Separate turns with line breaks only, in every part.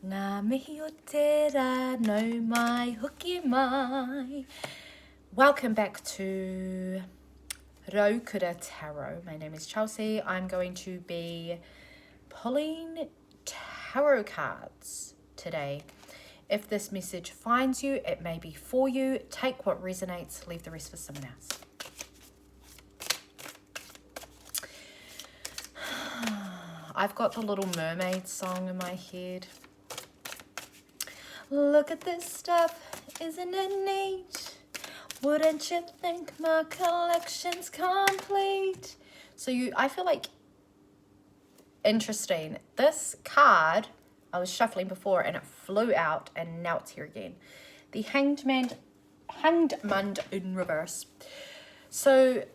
Ngā mihi o tērā, no mai, hoki mai. Welcome back to Raukura Tarot. My name is Chelsea. I'm going to be pulling tarot cards today. If this message finds you, it may be for you. Take what resonates, leave the rest for someone else. I've got the Little Mermaid song in my head. Look at this stuff, isn't it neat? Wouldn't you think my collection's complete? So I feel like, interesting. This card, I was shuffling before and it flew out and now it's here again. The Hanged Man in reverse. So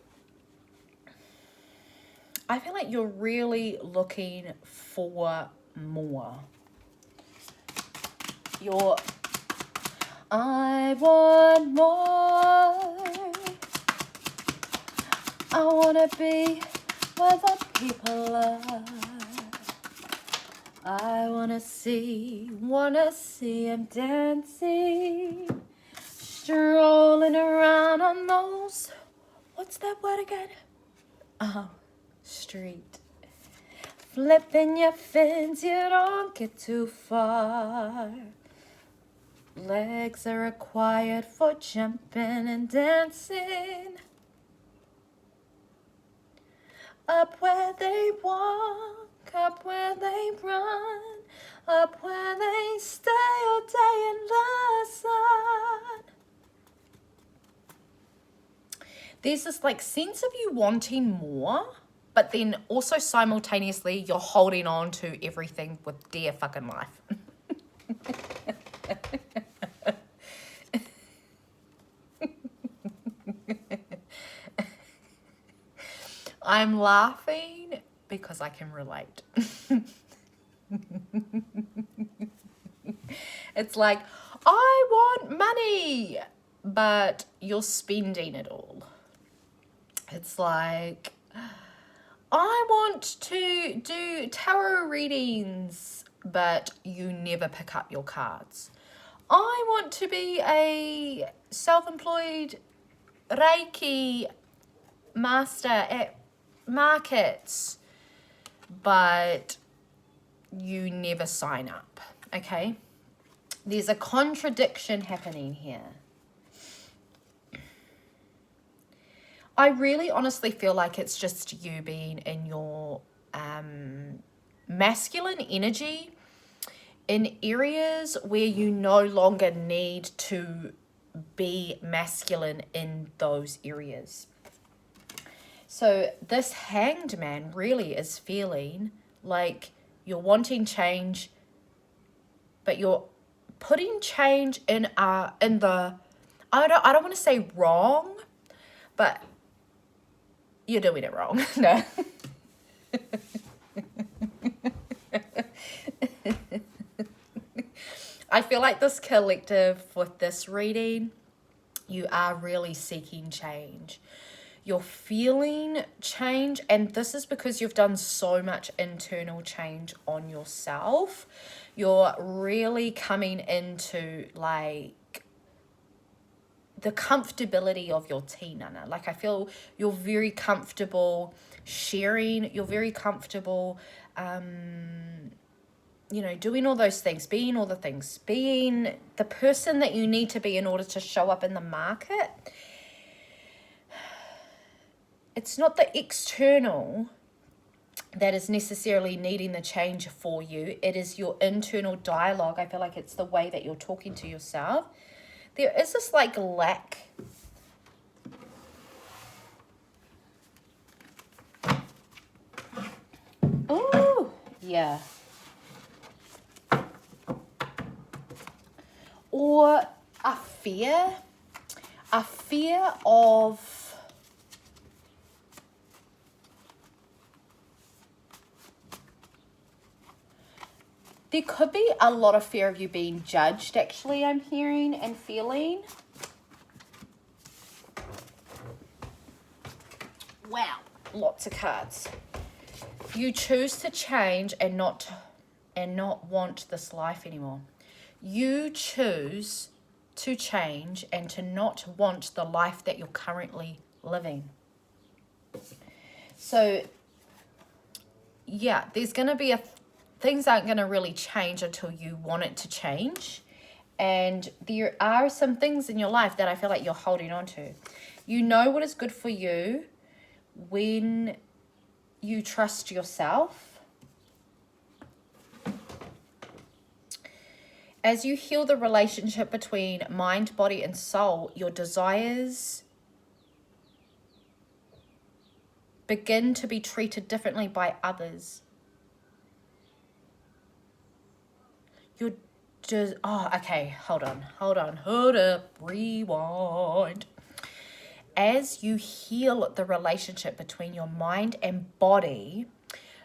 I feel like you're really looking for more. I want more. I wanna be where the people are. I wanna see him dancing, strolling around on those, what's that word again? Oh, street. Flipping your fins, you don't get too far. Legs are required for jumping and dancing. Up where they walk, up where they run, up where they stay all day in the sun. There's this like sense of you wanting more, but then also simultaneously you're holding on to everything with dear fucking life. I'm laughing because I can relate. It's like, I want money, but you're spending it all. It's like, I want to do tarot readings, but you never pick up your cards. I want to be a self-employed Reiki master at markets, but you never sign up, okay? There's a contradiction happening here. I really honestly feel like it's just you being in your masculine energy in areas where you no longer need to be masculine in those areas. So this Hanged Man really is feeling like you're wanting change, but you're putting change in the, I don't want to say wrong, but you're doing it wrong. No. I feel like this collective with this reading, you are really seeking change. You're feeling change, and this is because you've done so much internal change on yourself. You're really coming into like the comfortability of your tinana. Like I feel you're very comfortable sharing, you're very comfortable you know, doing all those things, being all the things, being the person that you need to be in order to show up in the market. It's not the external that is necessarily needing the change for you. It is your internal dialogue. I feel like it's the way that you're talking to yourself. There is this like lack. Oh, yeah. Or a fear of there could be a lot of fear of you being judged, actually, I'm hearing and feeling. Wow, lots of cards. You choose to change and not and not want this life anymore. You choose to change and to not want the life that you're currently living. So, yeah, there's going to be things aren't going to really change until you want it to change. And there are some things in your life that I feel like you're holding on to. You know what is good for you when you trust yourself. As you heal the relationship between mind, body, and soul, your desires begin to be treated differently by others. Okay, hold up, rewind. As you heal the relationship between your mind and body,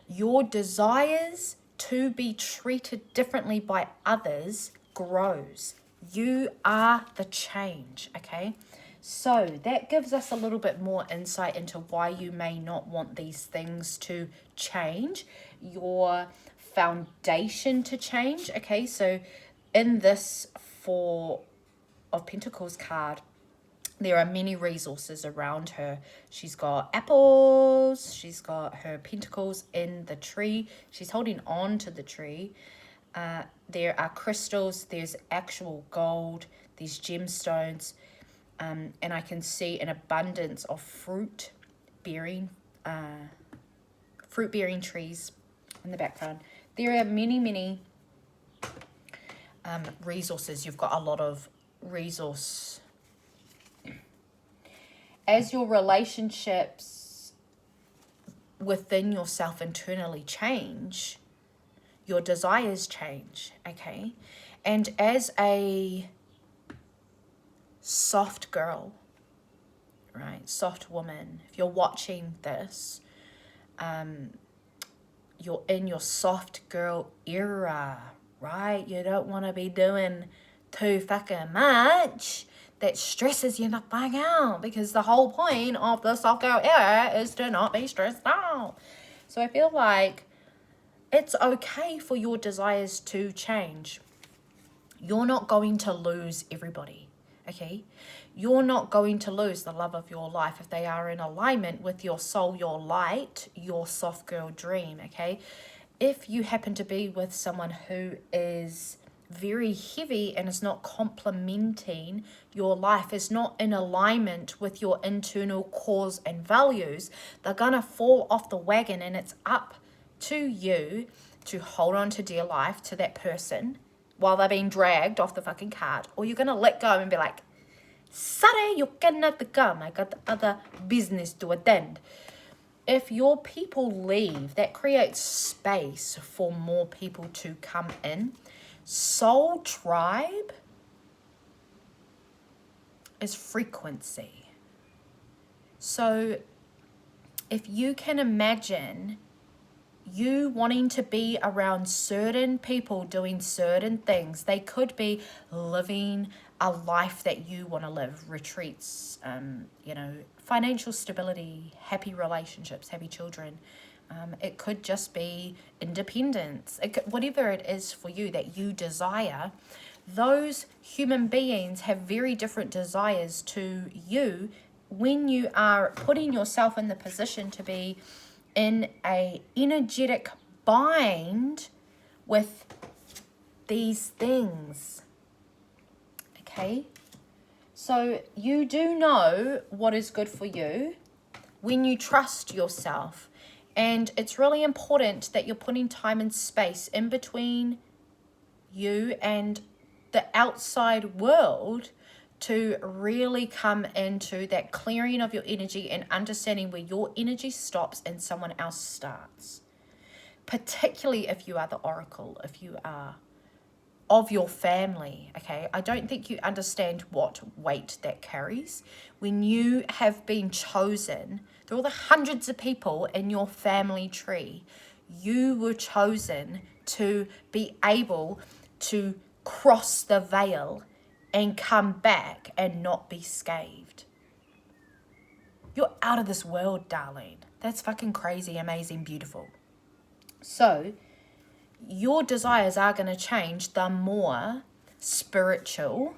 your desires to be treated differently by others grows. You are the change, okay? So that gives us a little bit more insight into why you may not want these things to change, your foundation to change, okay? So in this Four of Pentacles card, there are many resources around her. She's got apples, she's got her pentacles in the tree, she's holding on to the tree. There are crystals, there's actual gold, there's gemstones, and I can see an abundance of fruit-bearing trees in the background. There are many resources. You've got a lot of resource. As your relationships within yourself internally change, your desires change, okay? And as a soft girl, right, soft woman, if you're watching this, you're in your soft girl era, right? You don't want to be doing too fucking much that stresses you the fuck out, because the whole point of the soft girl era is to not be stressed out. So I feel like it's okay for your desires to change. You're not going to lose everybody, okay? You're not going to lose the love of your life if they are in alignment with your soul, your light, your soft girl dream, okay? If you happen to be with someone who is very heavy and is not complementing your life, is not in alignment with your internal cause and values, they're gonna fall off the wagon, and it's up to you to hold on to dear life to that person while they're being dragged off the fucking cart, or you're gonna let go and be like, sorry, you cannot come, I got other business to attend. If your people leave, that creates space for more people to come in. Soul tribe is frequency. So if you can imagine you wanting to be around certain people doing certain things, they could be living a life that you want to live, retreats, financial stability, happy relationships, happy children. It could just be independence. Whatever it is for you that you desire, those human beings have very different desires to you when you are putting yourself in the position to be in a energetic bind with these things. Okay? So you do know what is good for you when you trust yourself. And it's really important that you're putting time and space in between you and the outside world to really come into that clearing of your energy and understanding where your energy stops and someone else starts. Particularly if you are the oracle, if you are of your family, okay? I don't think you understand what weight that carries. When you have been chosen, through all the hundreds of people in your family tree, you were chosen to be able to cross the veil and come back and not be scathed. You're out of this world, darling. That's fucking crazy, amazing, beautiful. So your desires are going to change the more spiritual,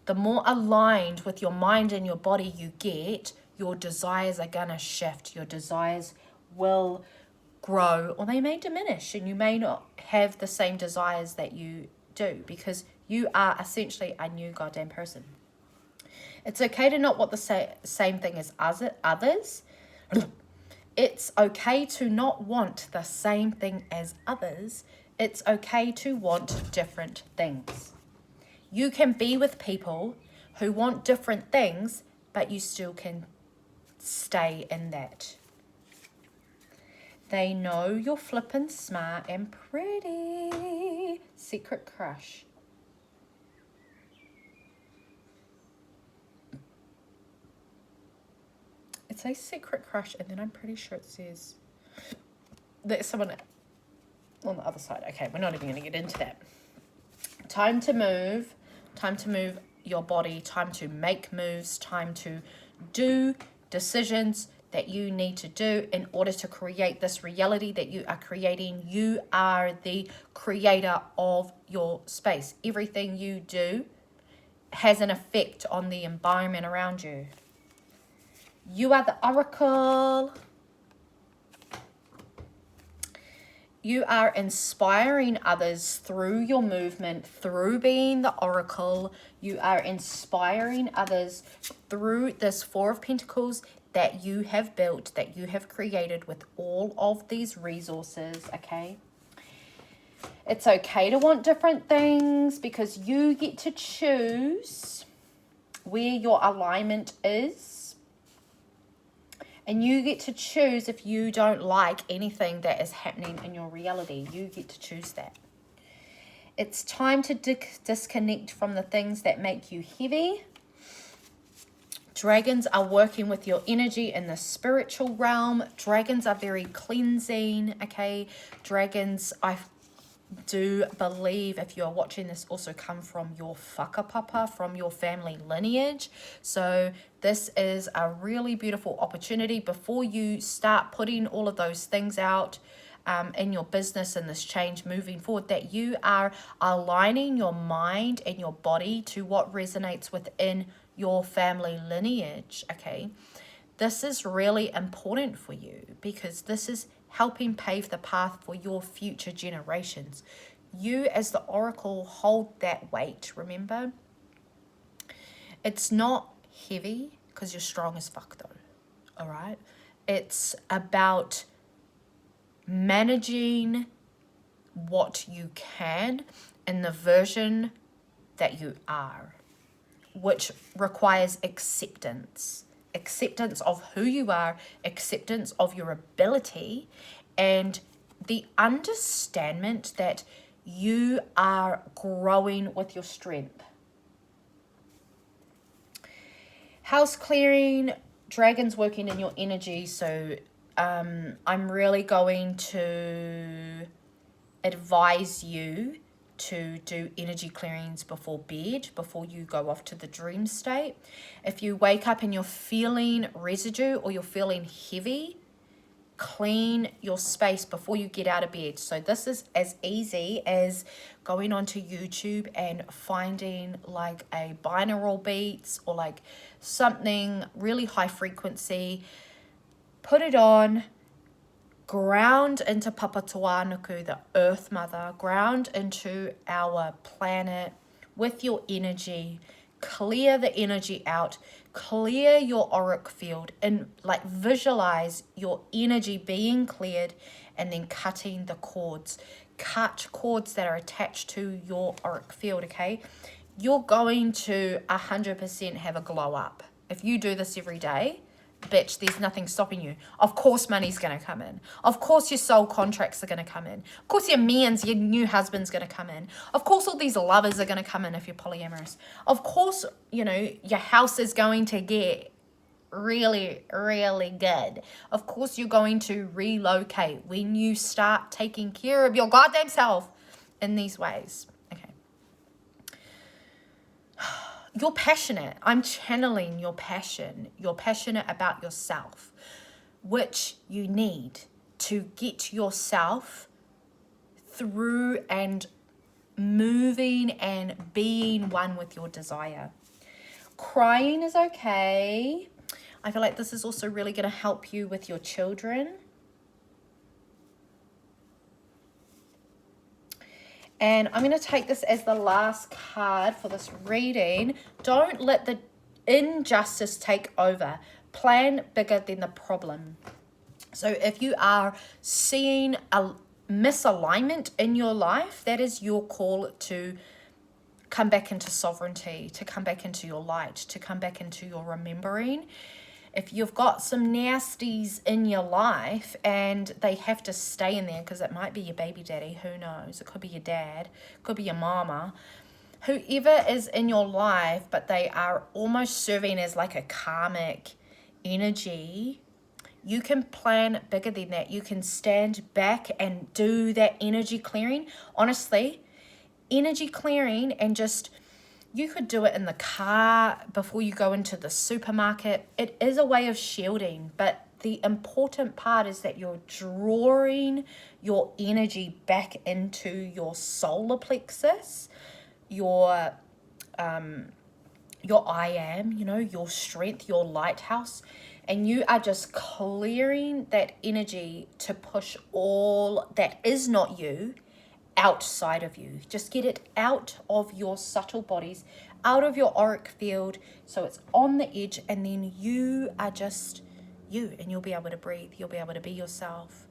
the more aligned with your mind and your body you get. Your desires are going to shift. Your desires will grow, or they may diminish, and you may not have the same desires that you do, because you are essentially a new goddamn person. It's okay to not want the same thing as others. It's okay to not want the same thing as others. It's okay to want different things. You can be with people who want different things, but you still can stay in that. They know you're flippin' smart and pretty. Secret crush. It says secret crush, and then I'm pretty sure it says there's someone on the other side. Okay, we're not even going to get into that. Time to move your body, time to make moves, time to do decisions that you need to do in order to create this reality that you are creating. You are the creator of your space. Everything you do has an effect on the environment around you. You are the oracle. You are inspiring others through your movement, through being the oracle. You are inspiring others through this Four of Pentacles that you have built, that you have created with all of these resources, okay? It's okay to want different things, because you get to choose where your alignment is. And you get to choose if you don't like anything that is happening in your reality. You get to choose that. It's time to disconnect from the things that make you heavy. Dragons are working with your energy in the spiritual realm. Dragons are very cleansing, okay? Dragons, I do believe, if you're watching this, also come from your whakapapa, from your family lineage. So this is a really beautiful opportunity before you start putting all of those things out in your business and this change moving forward, that you are aligning your mind and your body to what resonates within your family lineage, okay? This is really important for you, because this is helping pave the path for your future generations. You as the oracle hold that weight, remember? It's not heavy because you're strong as fuck though, all right? It's about managing what you can in the version that you are, which requires acceptance. Acceptance of who you are, acceptance of your ability, and the understanding that you are growing with your strength. House clearing, dragons working in your energy. So I'm really going to advise you to do energy clearings before bed, before you go off to the dream state. If you wake up and you're feeling residue or you're feeling heavy, clean your space before you get out of bed. So this is as easy as going onto YouTube and finding like a binaural beats or like something really high frequency, put it on, ground into Papatuanuku, the Earth Mother, ground into our planet with your energy, clear the energy out, clear your auric field, and like visualize your energy being cleared, and then cutting the cords. Cut cords that are attached to your auric field, okay? You're going to 100% have a glow up. If you do this every day, bitch, there's nothing stopping you. Of course money's going to come in. Of course your soul contracts are going to come in. Of course your new husband's going to come in. Of course all these lovers are going to come in if you're polyamorous. Of course, you know, your house is going to get really, really good. Of course you're going to relocate when you start taking care of your goddamn self in these ways. Okay. You're passionate. I'm channeling your passion. You're passionate about yourself, which you need to get yourself through and moving and being one with your desire. Crying is okay. I feel like this is also really going to help you with your children. And I'm going to take this as the last card for this reading. Don't let the injustice take over. Plan bigger than the problem. So if you are seeing a misalignment in your life, that is your call to come back into sovereignty, to come back into your light, to come back into your remembering. If you've got some nasties in your life and they have to stay in there, because it might be your baby daddy, who knows, it could be your dad, it could be your mama, whoever is in your life, but they are almost serving as like a karmic energy, you can plan bigger than that. You can stand back and do that energy clearing. Honestly, energy clearing, and just, you could do it in the car before you go into the supermarket. It is a way of shielding, but the important part is that you're drawing your energy back into your solar plexus, your I am, you know, your strength, your lighthouse, and you are just clearing that energy to push all that is not you outside of you. Just get it out of your subtle bodies, out of your auric field, so it's on the edge, and then you are just you, and you'll be able to breathe, you'll be able to be yourself,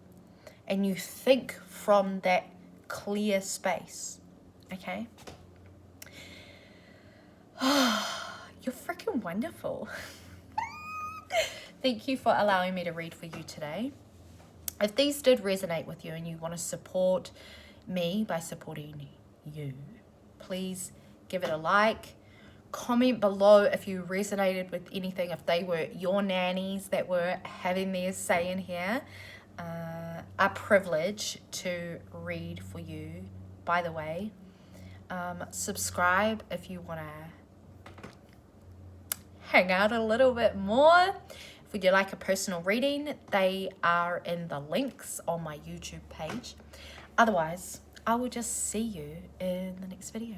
and you think from that clear space. Okay? You're freaking wonderful. Thank you for allowing me to read for you today. If these did resonate with you and you want to support me by supporting you, please give it a like. Comment below if you resonated with anything, if they were your nannies that were having their say in here. A privilege to read for you, by the way. Subscribe if you want to hang out a little bit more. If you'd like a personal reading, they are in the links on my YouTube page. Otherwise, I will just see you in the next video.